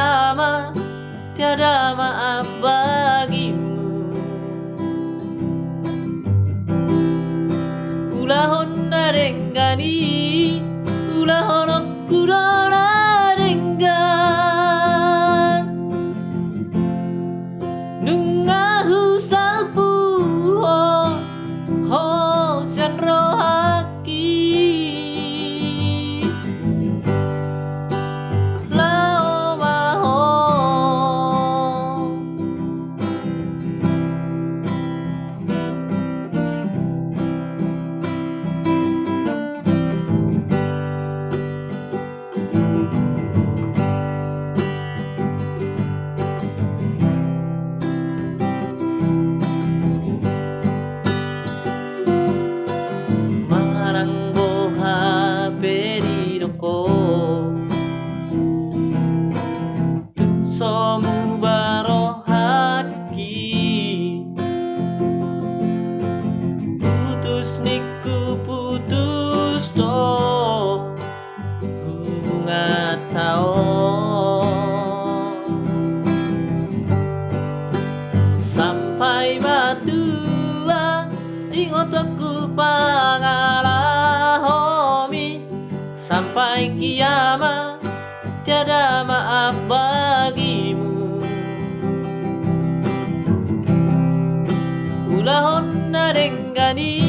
kiamat, tiada maaf bagimu. Ulahon narenggani, ulahon okura renggan, nungahu salpuho ho senro haki. Lao maho maranggoha periroko somu barohaki, putus niku putus to hubungan tao, sampai matua ingotoku pangalahomi, sampai kiamat tiada maaf bagimu. Ulahon narenggani,